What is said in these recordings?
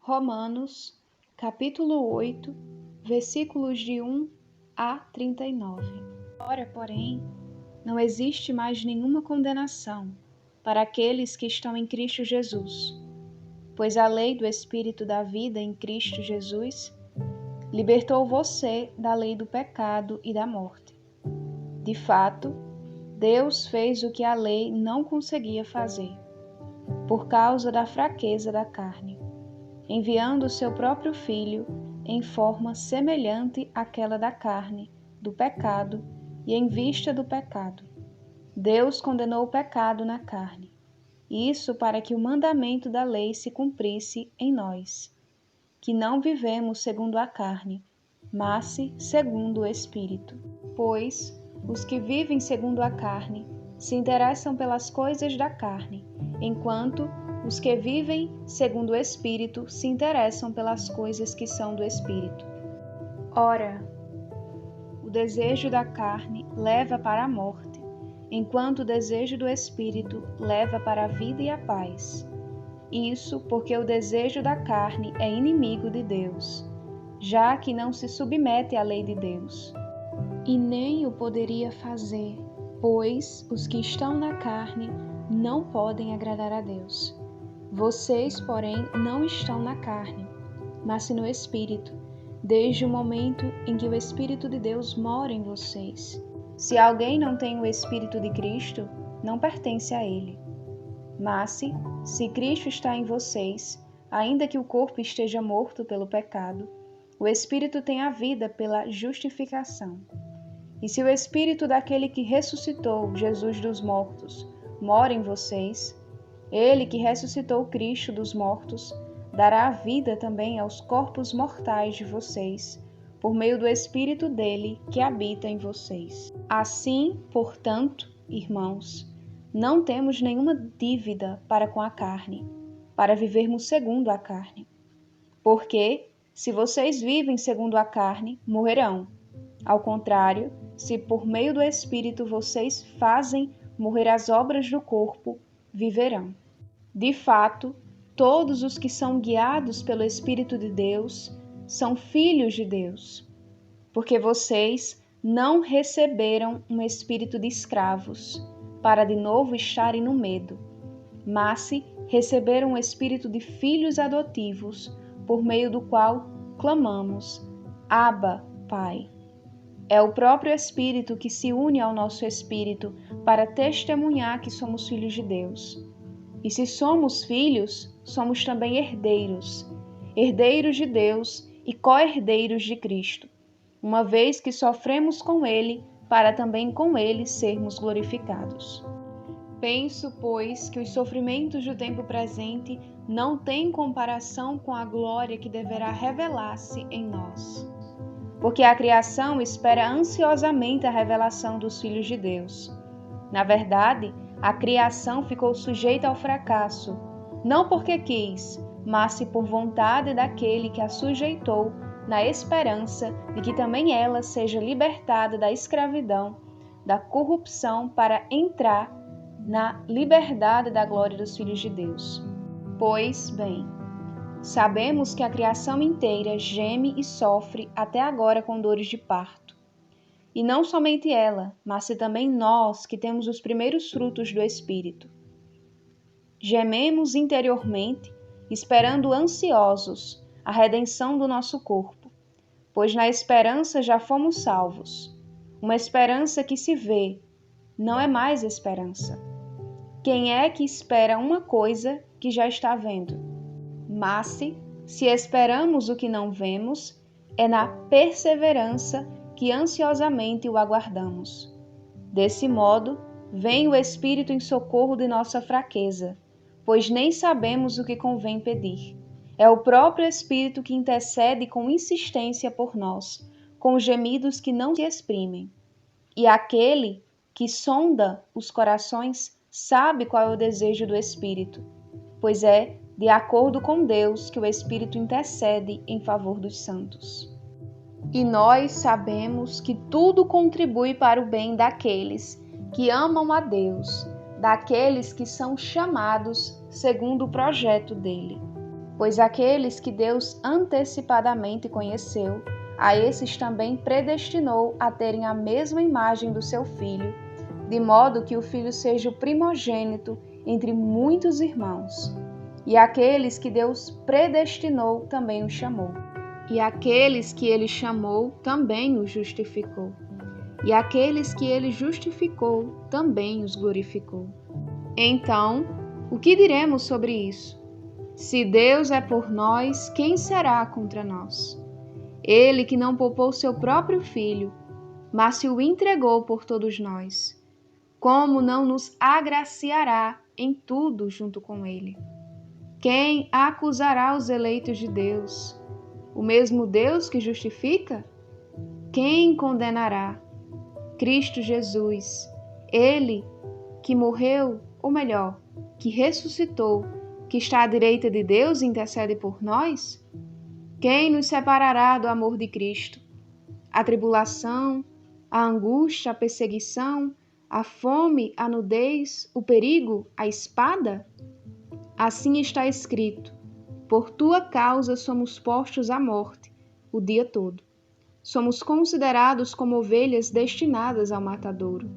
Romanos, capítulo 8, versículos de 1 a 39. Ora, porém, não existe mais nenhuma condenação para aqueles que estão em Cristo Jesus, pois a lei do Espírito da vida em Cristo Jesus libertou você da lei do pecado e da morte. De fato, Deus fez o que a lei não conseguia fazer, por causa da fraqueza da carne, enviando o seu próprio Filho em forma semelhante àquela da carne, do pecado, e em vista do pecado. Deus condenou o pecado na carne, isso para que o mandamento da lei se cumprisse em nós, que não vivemos segundo a carne, mas segundo o Espírito. Pois os que vivem segundo a carne se interessam pelas coisas da carne, enquanto os que vivem segundo o Espírito se interessam pelas coisas que são do Espírito. Ora, o desejo da carne leva para a morte, enquanto o desejo do Espírito leva para a vida e a paz. Isso porque o desejo da carne é inimigo de Deus, já que não se submete à lei de Deus, e nem o poderia fazer, pois os que estão na carne não podem agradar a Deus. Vocês, porém, não estão na carne, mas no Espírito, desde o momento em que o Espírito de Deus mora em vocês. Se alguém não tem o Espírito de Cristo, não pertence a ele. Mas, se Cristo está em vocês, ainda que o corpo esteja morto pelo pecado, o Espírito tem a vida pela justificação. E se o Espírito daquele que ressuscitou Jesus dos mortos mora em vocês, ele que ressuscitou Cristo dos mortos dará a vida também aos corpos mortais de vocês, por meio do Espírito dele que habita em vocês. Assim, portanto, irmãos, não temos nenhuma dívida para com a carne, para vivermos segundo a carne. Porque, se vocês vivem segundo a carne, morrerão. Ao contrário, se por meio do Espírito vocês fazem morrer as obras do corpo, viverão. De fato, todos os que são guiados pelo Espírito de Deus são filhos de Deus, porque vocês não receberam um espírito de escravos, para de novo estarem no medo, mas receberam um espírito de filhos adotivos, por meio do qual clamamos, Abba, Pai. É o próprio Espírito que se une ao nosso espírito para testemunhar que somos filhos de Deus. E se somos filhos, somos também herdeiros, herdeiros de Deus e co-herdeiros de Cristo, uma vez que sofremos com Ele, para também com Ele sermos glorificados. Penso, pois, que os sofrimentos do tempo presente não têm comparação com a glória que deverá revelar-se em nós. Porque a criação espera ansiosamente a revelação dos filhos de Deus. Na verdade, a criação ficou sujeita ao fracasso, não porque quis, mas por vontade daquele que a sujeitou, na esperança de que também ela seja libertada da escravidão, da corrupção, para entrar na liberdade da glória dos filhos de Deus. Pois bem, sabemos que a criação inteira geme e sofre até agora com dores de parto. E não somente ela, mas também nós que temos os primeiros frutos do Espírito. Gememos interiormente, esperando ansiosos a redenção do nosso corpo, pois na esperança já fomos salvos. Uma esperança que se vê, não é mais esperança. Quem é que espera uma coisa que já está vendo? Mas, se esperamos o que não vemos, é na perseverança que ansiosamente o aguardamos. Desse modo, vem o Espírito em socorro de nossa fraqueza, pois nem sabemos o que convém pedir. É o próprio Espírito que intercede com insistência por nós, com gemidos que não se exprimem. E aquele que sonda os corações sabe qual é o desejo do Espírito, pois é de acordo com Deus que o Espírito intercede em favor dos santos. E nós sabemos que tudo contribui para o bem daqueles que amam a Deus, daqueles que são chamados segundo o projeto dele. Pois aqueles que Deus antecipadamente conheceu, a esses também predestinou a terem a mesma imagem do seu Filho, de modo que o Filho seja o primogênito entre muitos irmãos. E aqueles que Deus predestinou também os chamou. E aqueles que ele chamou também os justificou. E aqueles que ele justificou também os glorificou. Então, o que diremos sobre isso? Se Deus é por nós, quem será contra nós? Ele que não poupou seu próprio Filho, mas se o entregou por todos nós, como não nos agraciará em tudo junto com ele? Quem acusará os eleitos de Deus? O mesmo Deus que justifica? Quem condenará? Cristo Jesus, ele que morreu, ou melhor, que ressuscitou, que está à direita de Deus e intercede por nós? Quem nos separará do amor de Cristo? A tribulação, a angústia, a perseguição, a fome, a nudez, o perigo, a espada? Assim está escrito: por tua causa somos postos à morte o dia todo. Somos considerados como ovelhas destinadas ao matadouro.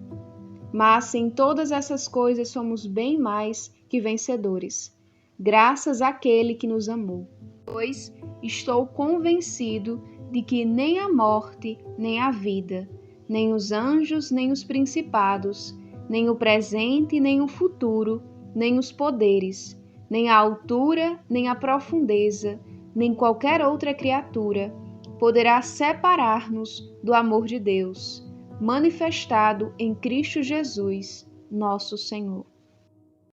Mas em todas essas coisas somos bem mais que vencedores, graças àquele que nos amou. Pois estou convencido de que nem a morte, nem a vida, nem os anjos, nem os principados, nem o presente, nem o futuro, nem os poderes, nem a altura, nem a profundeza, nem qualquer outra criatura poderá separar-nos do amor de Deus, manifestado em Cristo Jesus, nosso Senhor.